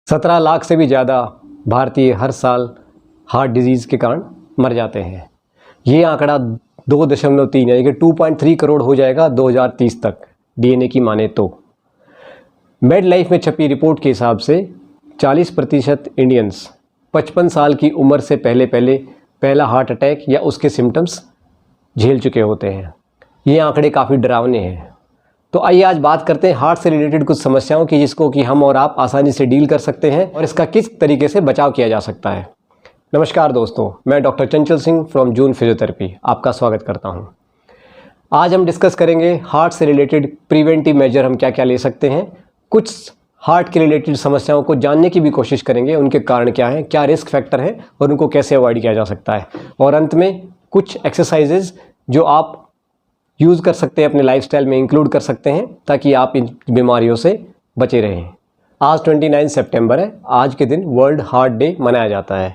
17 लाख से भी ज़्यादा भारतीय हर साल हार्ट डिजीज़ के कारण मर जाते हैं। ये आंकड़ा 2.3 यानी कि 2.3 करोड़ हो जाएगा 2030 तक, डीएनए की माने तो। मेड लाइफ में छपी रिपोर्ट के हिसाब से 40% इंडियंस 55 साल की उम्र से पहला हार्ट अटैक या उसके सिम्टम्स झेल चुके होते हैं। ये आंकड़े काफ़ी डरावने हैं। तो आइए आज बात करते हैं हार्ट से रिलेटेड कुछ समस्याओं की, जिसको कि हम और आप आसानी से डील कर सकते हैं और इसका किस तरीके से बचाव किया जा सकता है। नमस्कार दोस्तों, मैं doctor Chanchal Singh from June physiotherapy आपका स्वागत करता हूं। आज हम डिस्कस करेंगे हार्ट से रिलेटेड प्रिवेंटिव मेजर हम क्या क्या ले सकते हैं। कुछ हार्ट के रिलेटेड समस्याओं को जानने की भी कोशिश करेंगे, उनके कारण क्या हैं, क्या रिस्क फैक्टर हैं और उनको कैसे अवॉइड किया जा सकता है। और अंत में कुछ एक्सरसाइजेज जो आप यूज़ कर सकते हैं, अपने लाइफस्टाइल में इंक्लूड कर सकते हैं ताकि आप इन बीमारियों से बचे रहें। आज 29 सितंबर है। आज के दिन वर्ल्ड हार्ट डे मनाया जाता है।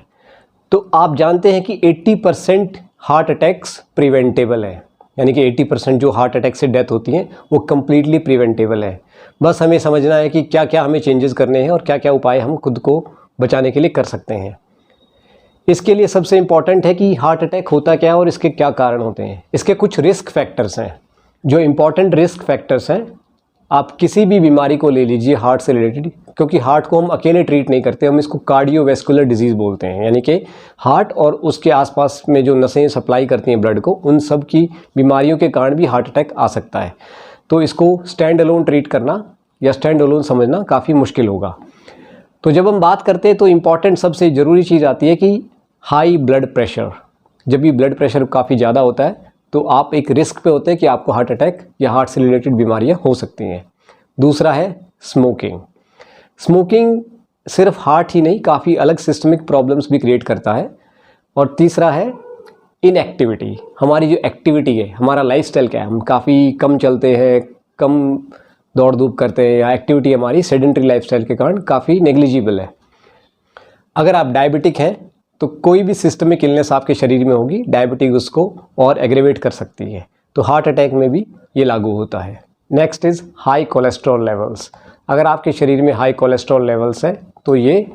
तो आप जानते हैं कि 80% हार्ट अटैक्स प्रिवेंटेबल है, यानी कि 80% जो हार्ट अटैक से डेथ होती हैं वो कम्प्लीटली प्रिवेंटेबल है। बस हमें समझना है कि क्या क्या हमें चेंजेस करने हैं और क्या क्या उपाय हम खुद को बचाने के लिए कर सकते हैं। इसके लिए सबसे इम्पॉर्टेंट है कि हार्ट अटैक होता क्या है और इसके क्या कारण होते हैं। इसके कुछ रिस्क फैक्टर्स हैं। जो इम्पॉर्टेंट रिस्क फैक्टर्स हैं, आप किसी भी बीमारी को ले लीजिए हार्ट से रिलेटेड, क्योंकि हार्ट को हम अकेले ट्रीट नहीं करते, हम इसको कार्डियोवैस्कुलर डिजीज़ बोलते हैं। यानी कि हार्ट और उसके आसपास में जो नसें सप्लाई करती हैं ब्लड को, उन सब की बीमारियों के कारण भी हार्ट अटैक आ सकता है। तो इसको स्टैंड अलोन ट्रीट करना या स्टैंड अलोन समझना काफ़ी मुश्किल होगा। तो जब हम बात करते हैं तो इम्पॉर्टेंट सबसे ज़रूरी चीज़ आती है कि हाई ब्लड प्रेशर। जब भी ब्लड प्रेशर काफ़ी ज़्यादा होता है तो आप एक रिस्क पे होते हैं कि आपको हार्ट अटैक या हार्ट से रिलेटेड बीमारियां हो सकती हैं। दूसरा है स्मोकिंग। स्मोकिंग सिर्फ हार्ट ही नहीं, काफ़ी अलग सिस्टमिक प्रॉब्लम्स भी क्रिएट करता है। और तीसरा है इनएक्टिविटी। हमारी जो एक्टिविटी है, हमारा लाइफस्टाइल क्या है, हम काफ़ी कम चलते हैं, कम दौड़ धूप करते हैं, या एक्टिविटी हमारी सेडेंटरी लाइफस्टाइल के कारण काफ़ी नेग्लिजिबल है। अगर आप डायबिटिक हैं तो कोई भी सिस्टमिक इलनेस आपके शरीर में होगी, डायबिटीज उसको और एग्रेवेट कर सकती है। तो हार्ट अटैक में भी ये लागू होता है। Next is high cholesterol levels. अगर आपके शरीर में हाई कोलेस्ट्रॉल लेवल्स है तो ये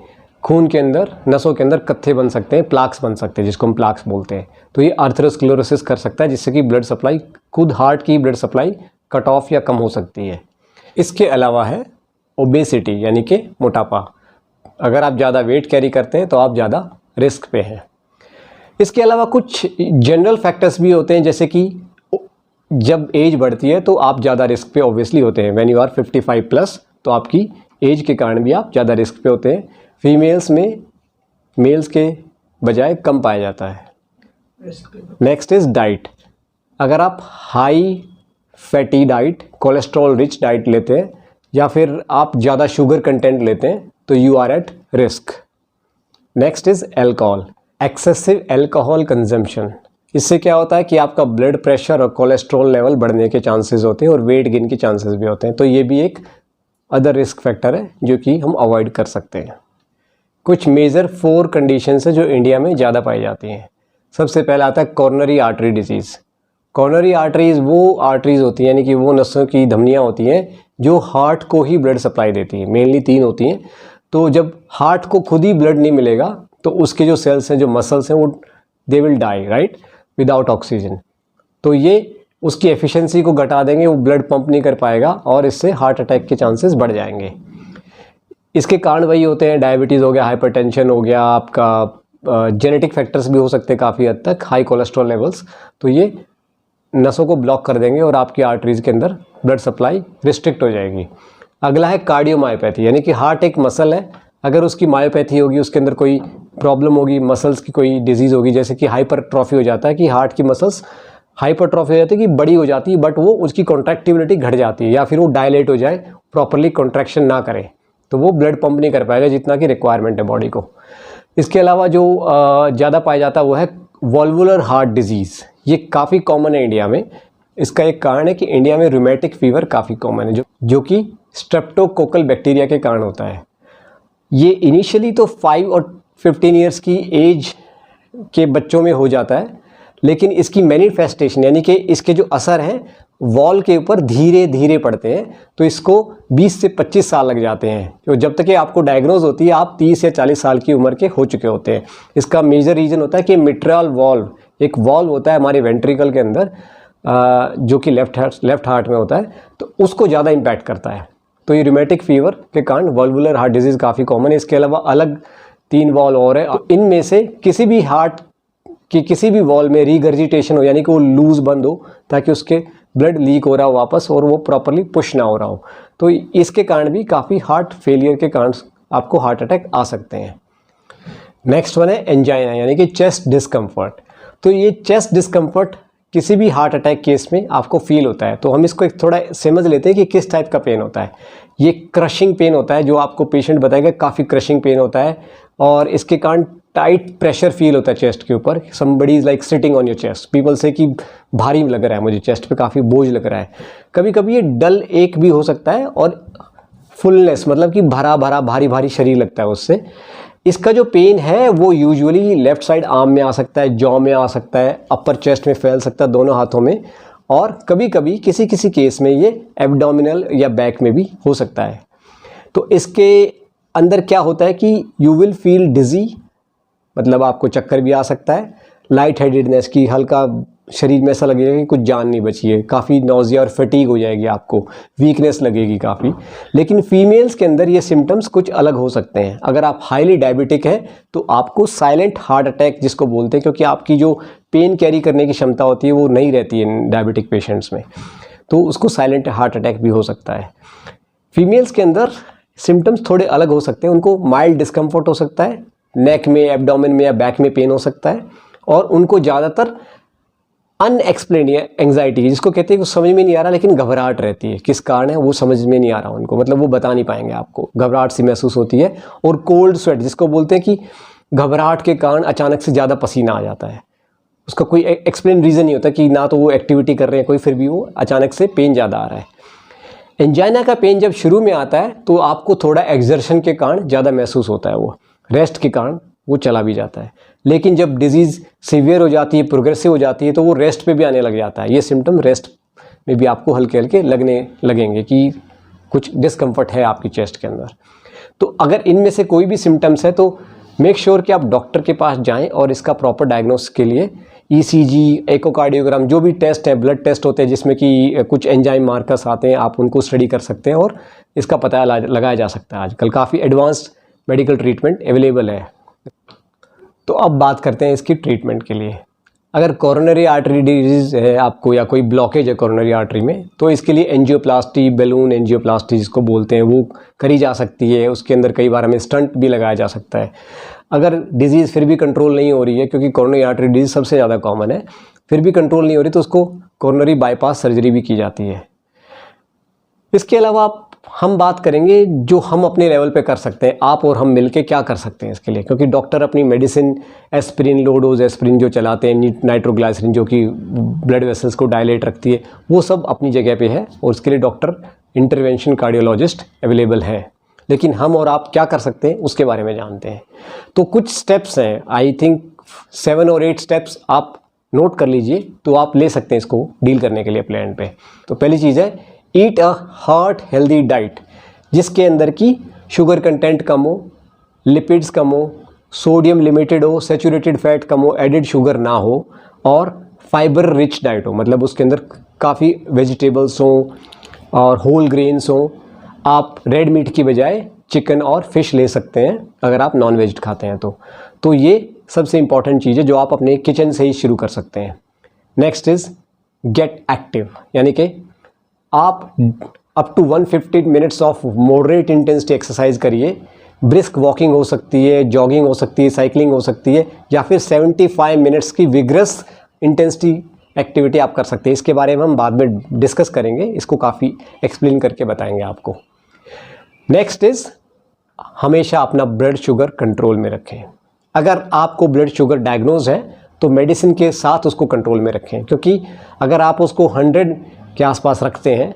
खून के अंदर, नसों के अंदर कत्थे बन सकते हैं, प्लाक्स बन सकते हैं, जिसको हम प्लाक्स बोलते हैं। तो ये आर्थरोस्क्लेरोसिस कर सकता है, जिससे कि ब्लड सप्लाई, खुद हार्ट की ब्लड सप्लाई कट ऑफ या कम हो सकती है। इसके अलावा है ओबेसिटी, यानी कि मोटापा। अगर आप ज़्यादा वेट कैरी करते हैं तो आप ज़्यादा रिस्क पे हैं। इसके अलावा कुछ जनरल फैक्टर्स भी होते हैं, जैसे कि जब एज बढ़ती है तो आप ज़्यादा रिस्क पे ऑब्वियसली होते हैं। व्हेन यू आर 55+ तो आपकी एज के कारण भी आप ज़्यादा रिस्क पे होते हैं। फीमेल्स में मेल्स के बजाय कम पाया जाता है। Next is diet. अगर आप high fatty diet, cholesterol rich diet लेते हैं या फिर आप ज़्यादा शुगर कंटेंट लेते हैं तो you are at risk. Next is alcohol. Excessive alcohol consumption, इससे क्या होता है कि आपका ब्लड प्रेशर और कोलेस्ट्रॉल लेवल बढ़ने के चांसेस होते हैं और वेट गेन के चांसेस भी होते हैं। तो ये भी एक अदर रिस्क फैक्टर है जो कि हम अवॉइड कर सकते हैं। कुछ मेजर 4 कंडीशंस है जो इंडिया में ज़्यादा पाई जाती हैं। सबसे पहला आता है coronary artery disease. Coronary arteries वो आर्टरीज़ होती हैं, यानी कि वो नसों की धमनियाँ होती हैं जो हार्ट को ही ब्लड सप्लाई देती हैं। मेनली 3 होती हैं। तो जब हार्ट को खुद ही ब्लड नहीं मिलेगा तो उसके जो सेल्स हैं, जो मसल्स हैं, वो they will die, right, without oxygen. तो ये उसकी एफिशिएंसी को घटा देंगे, वो ब्लड पंप नहीं कर पाएगा और इससे हार्ट अटैक के चांसेस बढ़ जाएंगे। इसके कारण वही होते हैं, डायबिटीज़ हो गया, हाइपरटेंशन हो गया, आपका जेनेटिक फैक्टर्स भी हो सकते हैं काफ़ी हद तक, हाई कोलेस्ट्रॉल लेवल्स। तो ये नसों को ब्लॉक कर देंगे और आपकी आर्टरीज़ के अंदर ब्लड सप्लाई रिस्ट्रिक्ट हो जाएगी। अगला है कार्डियोमायोपैथी, यानी कि हार्ट एक मसल है, अगर उसकी मायोपैथी होगी, उसके अंदर कोई प्रॉब्लम होगी, मसल्स की कोई डिजीज़ होगी, जैसे कि हाइपरट्रॉफी हो जाता है कि हार्ट की मसल्स हाइपरट्रॉफी हो जाती है कि बड़ी हो जाती है, बट वो उसकी कॉन्ट्रैक्टिबिलिटी घट जाती है, या फिर वो डायलेट हो जाए, प्रॉपरली कॉन्ट्रैक्शन ना करे, तो वो ब्लड पंप नहीं कर पाएगा जितना कि रिक्वायरमेंट है बॉडी को। इसके अलावा जो ज़्यादा पाया जाता है वो है वॉल्वुलर हार्ट डिजीज़। ये काफ़ी कॉमन है इंडिया में। इसका एक कारण है कि इंडिया में रूमेटिक फीवर काफ़ी कॉमन है, जो कि स्ट्रेप्टोकोकल बैक्टीरिया के कारण होता है। ये इनिशियली तो 5 और 15 ईयर्स की एज के बच्चों में हो जाता है, लेकिन इसकी मैनिफेस्टेशन, यानी कि इसके जो असर हैं वॉल के ऊपर धीरे धीरे पड़ते हैं, तो इसको 20 से 25 साल लग जाते हैं। तो जब तक कि आपको डायग्नोज होती है आप 30 या 40 साल की उम्र के हो चुके होते हैं। इसका मेजर रीज़न होता है कि मिट्रल वॉल्व, एक वॉल्व होता है हमारे वेंट्रिकल के अंदर जो कि लेफ्ट हार्ट में होता है, तो उसको ज़्यादा इम्पैक्ट करता है। तो ये रूमेटिक फीवर के कारण वल्वुलर हार्ट डिजीज़ काफ़ी कॉमन है। इसके अलावा अलग 3 वॉल और है, तो इनमें से किसी भी हार्ट कि किसी भी वॉल में रीगर्जिटेशन हो, यानी कि वो लूज बंद हो ताकि उसके ब्लड लीक हो रहा हो वापस और वो प्रॉपरली पुश ना हो रहा हो, तो इसके कारण भी काफ़ी हार्ट फेलियर के कारण आपको हार्ट अटैक आ सकते हैं। नेक्स्ट वन है एंजाइना, यानी कि चेस्ट डिस्कम्फर्ट। तो ये चेस्ट डिस्कम्फर्ट किसी भी हार्ट अटैक केस में आपको फील होता है। तो हम इसको एक थोड़ा समझ लेते हैं कि किस टाइप का पेन होता है। ये क्रशिंग पेन होता है, जो आपको पेशेंट बताएगा काफ़ी क्रशिंग पेन होता है, और इसके कारण टाइट प्रेशर फील होता है चेस्ट के ऊपर। Somebody is like sitting on your chest, people से कि भारी लग रहा है, मुझे चेस्ट पे काफ़ी बोझ लग रहा है। कभी कभी ये डल एक भी हो सकता है, और फुलनेस मतलब कि भरा भरा भारी भारी शरीर लगता है उससे। इसका जो पेन है वो यूजुअली लेफ़्ट साइड आर्म में आ सकता है, जॉ में आ सकता है, अपर चेस्ट में फैल सकता है, दोनों हाथों में, और कभी कभी किसी किसी केस में ये एब्डोमिनल या बैक में भी हो सकता है। तो इसके अंदर क्या होता है कि यू विल फील डिज़ी, मतलब आपको चक्कर भी आ सकता है, लाइट हेडेडनेस की हल्का शरीर में ऐसा लगेगा कि कुछ जान नहीं बची है, काफ़ी नौजिया और फटीग हो जाएगी, आपको वीकनेस लगेगी काफ़ी। लेकिन फीमेल्स के अंदर ये सिम्टम्स कुछ अलग हो सकते हैं। अगर आप हाईली डायबिटिक है तो आपको साइलेंट हार्ट अटैक जिसको बोलते हैं, क्योंकि आपकी जो पेन कैरी करने की क्षमता होती है वो नहीं रहती है डायबिटिक पेशेंट्स में, तो उसको साइलेंट हार्ट अटैक भी हो सकता है। फीमेल्स के अंदर सिम्टम्स थोड़े अलग हो सकते हैं, उनको माइल्ड डिस्कम्फर्ट हो सकता है, नेक में, एब्डोमेन में या बैक में पेन हो सकता है, और उनको ज़्यादातर अनएक्सप्लेन्ड एंग्जाइटी, जिसको कहते हैं, कुछ समझ में नहीं आ रहा लेकिन घबराहट रहती है, किस कारण है वो समझ में नहीं आ रहा उनको, मतलब वो बता नहीं पाएंगे आपको, घबराहट सी महसूस होती है। और कोल्ड स्वेट, जिसको बोलते हैं कि घबराहट के कारण अचानक से ज़्यादा पसीना आ जाता है, उसका कोई एक्सप्लेन रीज़न नहीं होता कि ना तो वो एक्टिविटी कर रहे हैं कोई, फिर भी वो अचानक से पेन ज़्यादा आ रहा है। एंजाइना का पेन जब शुरू में आता है तो आपको थोड़ा एक्सर्शन के कारण ज़्यादा महसूस होता है, वो रेस्ट के कारण वो चला भी जाता है। लेकिन जब डिजीज़ सीवियर हो जाती है, प्रोग्रेसिव हो जाती है, तो वो रेस्ट पे भी आने लग जाता है। ये सिम्टम रेस्ट में भी आपको हल्के हल्के लगने लगेंगे कि कुछ डिस्कम्फर्ट है आपकी चेस्ट के अंदर। तो अगर इनमें से कोई भी सिम्टम्स है तो मेक श्योर कि आप डॉक्टर के पास जाएं और इसका प्रॉपर डायग्नोसिस के लिए ईसीजी, एकोकार्डियोग्राम, जो भी टेस्ट है, ब्लड टेस्ट होते हैं जिसमें कि कुछ एंजाइम मार्कर्स आते हैं, आप उनको स्टडी कर सकते हैं और इसका पता लगाया जा सकता है। आजकल काफ़ी एडवांस्ड मेडिकल ट्रीटमेंट अवेलेबल है। तो अब बात करते हैं इसकी ट्रीटमेंट के लिए। अगर कोरोनरी आर्टरी डिजीज़ है आपको, या कोई ब्लॉकेज है कोरोनरी आर्टरी में, तो इसके लिए एंजियोप्लास्टी, बैलून एंजियोप्लास्टी जिसको बोलते हैं, वो करी जा सकती है। उसके अंदर कई बार हमें स्टंट भी लगाया जा सकता है। अगर डिजीज़ फिर भी कंट्रोल नहीं हो रही है, क्योंकि कोरोनरी आर्टरी डिजीज़ सबसे ज़्यादा कॉमन है, फिर भी कंट्रोल नहीं हो रही, तो उसको कोरोनरी बाईपास सर्जरी भी की जाती है। इसके अलावा हम बात करेंगे जो हम अपने लेवल पे कर सकते हैं, आप और हम मिलके क्या कर सकते हैं इसके लिए, क्योंकि डॉक्टर अपनी medicine, aspirin, low dose aspirin जो चलाते हैं, नाइट्रोग्लाइसरीन जो कि ब्लड वेसल्स को डायलेट रखती है, वो सब अपनी जगह पे है, और उसके लिए डॉक्टर, इंटरवेंशन कार्डियोलॉजिस्ट अवेलेबल है। लेकिन हम और आप क्या कर सकते हैं उसके बारे में जानते हैं। तो कुछ स्टेप्स हैं, आई थिंक 7 और 8 स्टेप्स आप नोट कर लीजिए, तो आप ले सकते हैं इसको डील करने के लिए प्लान पे। तो पहली चीज़ है, ईट अ हार्ट हेल्दी डाइट, जिसके अंदर की शुगर कंटेंट कम हो, लिपिड्स कम हो, सोडियम लिमिटेड हो, सैचुरेटेड फैट कम हो, एडिड शुगर ना हो, और फाइबर रिच डाइट हो, मतलब उसके अंदर काफ़ी वेजिटेबल्स हों और होल ग्रेन्स हों। आप रेड मीट की बजाय चिकन और फिश ले सकते हैं अगर आप नॉन वेज खाते हैं तो ये सबसे इम्पॉर्टेंट चीज़ है जो आप अपने किचन से ही शुरू कर सकते हैं। नेक्स्ट इज़ गेट एक्टिव, यानी कि आप up to 150 minutes of moderate intensity exercise करिए। ब्रिस्क वॉकिंग हो सकती है, जॉगिंग हो सकती है, साइकिलिंग हो सकती है, या फिर 75 मिनट्स की विग्रस इंटेंसिटी एक्टिविटी आप कर सकते हैं। इसके बारे में हम बाद में डिस्कस करेंगे, इसको काफ़ी एक्सप्लेन करके बताएंगे आपको। नेक्स्ट इज़ हमेशा अपना ब्लड शुगर कंट्रोल में रखें। अगर आपको ब्लड शुगर डायग्नोज है तो मेडिसिन के साथ उसको कंट्रोल में रखें, क्योंकि अगर आप उसको 100 के आसपास रखते हैं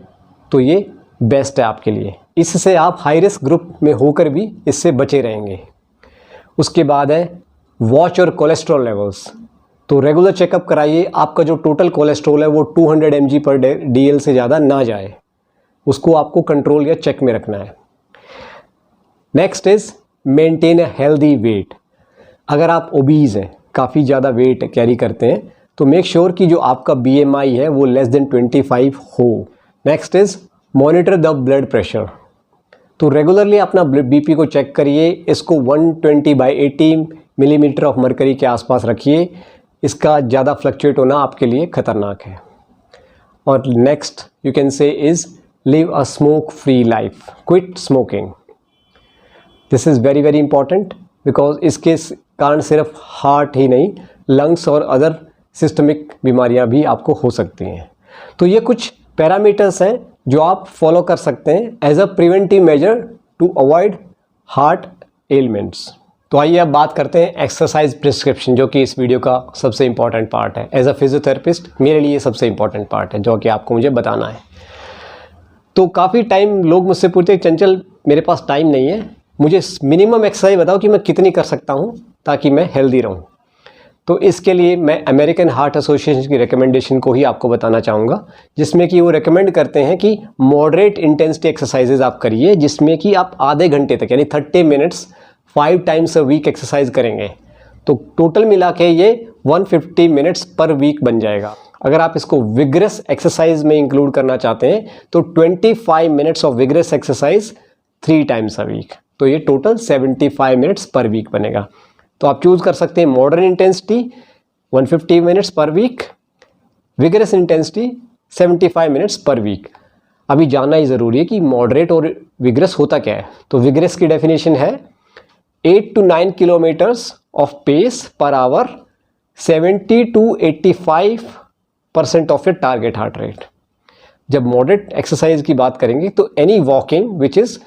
तो ये बेस्ट है आपके लिए। इससे आप हाई रिस्क ग्रुप में होकर भी इससे बचे रहेंगे। उसके बाद है वॉच और कोलेस्ट्रॉल लेवल्स। तो रेगुलर चेकअप कराइए, आपका जो टोटल कोलेस्ट्रॉल है वो 200 mg/dl से ज़्यादा ना जाए, उसको आपको कंट्रोल या चेक में रखना है। Next is maintain a healthy weight. अगर आप ओबीज हैं, काफ़ी ज़्यादा वेट कैरी करते हैं, तो मेक श्योर कि जो आपका BMI है वो लेस देन 25 हो। Next is monitor the blood pressure. तो रेगुलरली अपना BP को चेक करिए, इसको 120/80 मिलीमीटर ऑफ मरकरी के आसपास रखिए। इसका ज़्यादा फ्लक्चुएट होना आपके लिए ख़तरनाक है। और next you can say is live a smoke free life, quit smoking. This is very very important because इसके कारण सिर्फ हार्ट ही नहीं, लंग्स और अदर सिस्टमिक बीमारियां भी आपको हो सकती हैं। तो ये कुछ पैरामीटर्स हैं जो आप फॉलो कर सकते हैं as a preventive measure to avoid heart ailments. तो आइए अब बात करते हैं एक्सरसाइज प्रिस्क्रिप्शन, जो कि इस वीडियो का सबसे इंपॉर्टेंट पार्ट है। एज अ फिजियोथेरेपिस्ट मेरे लिए सबसे इंपॉर्टेंट पार्ट है जो कि आपको मुझे बताना है। तो काफ़ी टाइम लोग मुझसे पूछते हैं चंचल मेरे पास टाइम नहीं है, मुझे मिनिमम एक्सरसाइज बताओ कि मैं कितनी कर सकता हूँ ताकि मैं हेल्दी रहूँ। तो इसके लिए मैं अमेरिकन हार्ट एसोसिएशन की रिकमेंडेशन को ही आपको बताना चाहूँगा, जिसमें कि वो रिकमेंड करते हैं कि मॉडरेट इंटेंसिटी एक्सरसाइजेज आप करिए, जिसमें कि आप आधे घंटे तक यानी 30 minutes 5 times a week exercise करेंगे। तो टोटल मिला के ये 150 मिनट्स पर वीक बन जाएगा। अगर आप इसको विग्रेस एक्सरसाइज में इंक्लूड करना चाहते हैं तो 25 minutes of vigorous exercise 3 times a week, तो ये टोटल 75 मिनट्स पर वीक बनेगा। तो आप चूज़ कर सकते हैं moderate intensity 150 minutes per week, vigorous intensity 75 minutes per week. अभी जानना ही ज़रूरी है कि मॉडरेट और विग्रेस होता क्या है। तो विग्रेस की डेफिनेशन है 8 to 9 kilometres of pace per hour, 70 to 85% of a target heart rate. जब मॉडरेट एक्सरसाइज की बात करेंगे तो any walking which is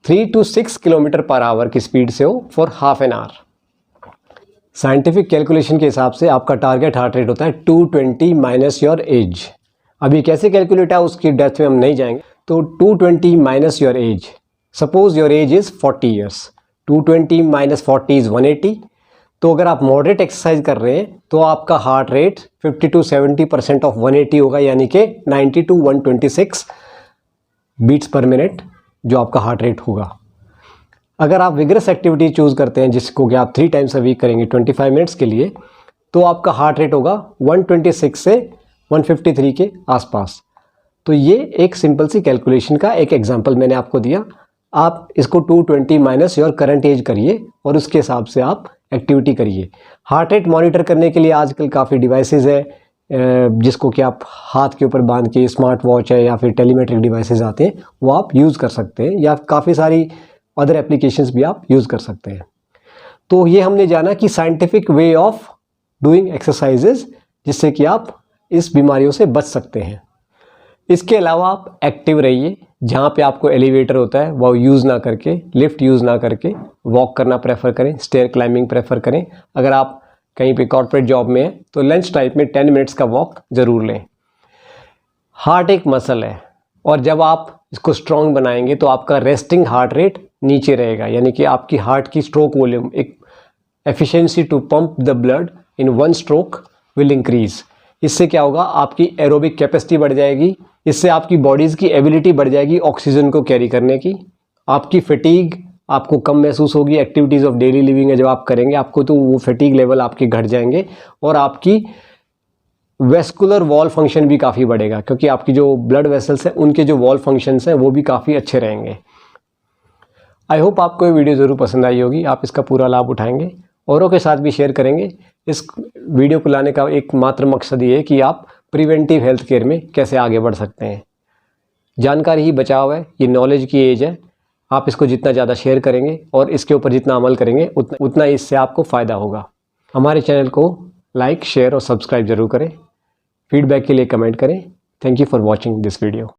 3 to 6 kilometre per hour की स्पीड से हो for half an hour. Scientific calculation के हिसाब से आपका टारगेट हार्ट रेट होता है 220 माइनस योर एज। अभी कैसे कैलकुलेट है उसकी डेप्थ में हम नहीं जाएंगे। तो 220 minus your age, suppose your age is 40 years, 220 minus 40 is 180। तो अगर आप मॉडरेट एक्सरसाइज कर रहे हैं तो आपका हार्ट रेट 50 to 70% ऑफ 180 होगा, यानी कि 90 to 126 बीट्स पर मिनट जो आपका हार्ट रेट होगा। अगर आप विग्रेस एक्टिविटी चूज़ करते हैं जिसको कि आप 3 टाइम्स अ वीक करेंगे 25 मिनट्स के लिए, तो आपका हार्ट रेट होगा 126 से 153 के आसपास। तो ये एक सिंपल सी कैलकुलेशन का एक एग्जांपल मैंने आपको दिया। आप इसको 220 माइनस योर करंट एज करिए और उसके हिसाब से आप एक्टिविटी करिए। हार्ट रेट मॉनिटर करने के लिए आजकल काफ़ी डिवाइसेस है, जिसको कि आप हाथ के ऊपर बांध के, स्मार्ट वॉच है या फिर टेलीमेट्रिक डिवाइसेस आते हैं, वो आप यूज़ कर सकते हैं, या काफ़ी सारी अदर एप्लीकेशंस भी आप यूज़ कर सकते हैं। तो ये हमने जाना कि scientific way of doing exercises, जिससे कि आप इस बीमारियों से बच सकते हैं। इसके अलावा आप एक्टिव रहिए, जहाँ पे आपको एलिवेटर होता है वो यूज़ ना करके, लिफ्ट यूज़ ना करके वॉक करना प्रेफर करें, स्टेयर क्लाइंबिंग प्रेफर करें। अगर आप कहीं पे कॉर्पोरेट जॉब में हैं तो लंच टाइम में 10 मिनट्स का वॉक ज़रूर लें। हार्ट एक मसल है और जब आप इसको स्ट्रॉन्ग बनाएंगे तो आपका रेस्टिंग हार्ट रेट नीचे रहेगा, यानी कि आपकी हार्ट की स्ट्रोक वॉल्यूम, एक efficiency to pump the blood in one stroke will increase. इससे क्या होगा, आपकी एरोबिक कैपेसिटी बढ़ जाएगी, इससे आपकी बॉडीज़ की एबिलिटी बढ़ जाएगी ऑक्सीजन को कैरी करने की। आपकी फटीग आपको कम महसूस होगी, एक्टिविटीज़ ऑफ डेली लिविंग है जब आप करेंगे आपको, तो वो फटीग लेवल आपके घट जाएंगे और आपकी वेस्कुलर वॉल फंक्शन भी काफ़ी बढ़ेगा, क्योंकि आपकी जो ब्लड वेसल्स हैं उनके जो वॉल फंक्शंस हैं वो भी काफ़ी अच्छे रहेंगे। आई होप आपको ये वीडियो ज़रूर पसंद आई होगी, आप इसका पूरा लाभ उठाएंगे, औरों के साथ भी शेयर करेंगे। इस वीडियो को लाने का एक मात्र मकसद ये है कि आप प्रिवेंटिव हेल्थ केयर में कैसे आगे बढ़ सकते हैं। जानकारी ही बचाव है, ये नॉलेज की एज है। आप इसको जितना ज़्यादा शेयर करेंगे और इसके ऊपर जितना अमल करेंगे उतना इससे आपको फ़ायदा होगा। हमारे चैनल को लाइक, शेयर और सब्सक्राइब ज़रूर करें। फीडबैक के लिए कमेंट करें। Thank you for watching this video.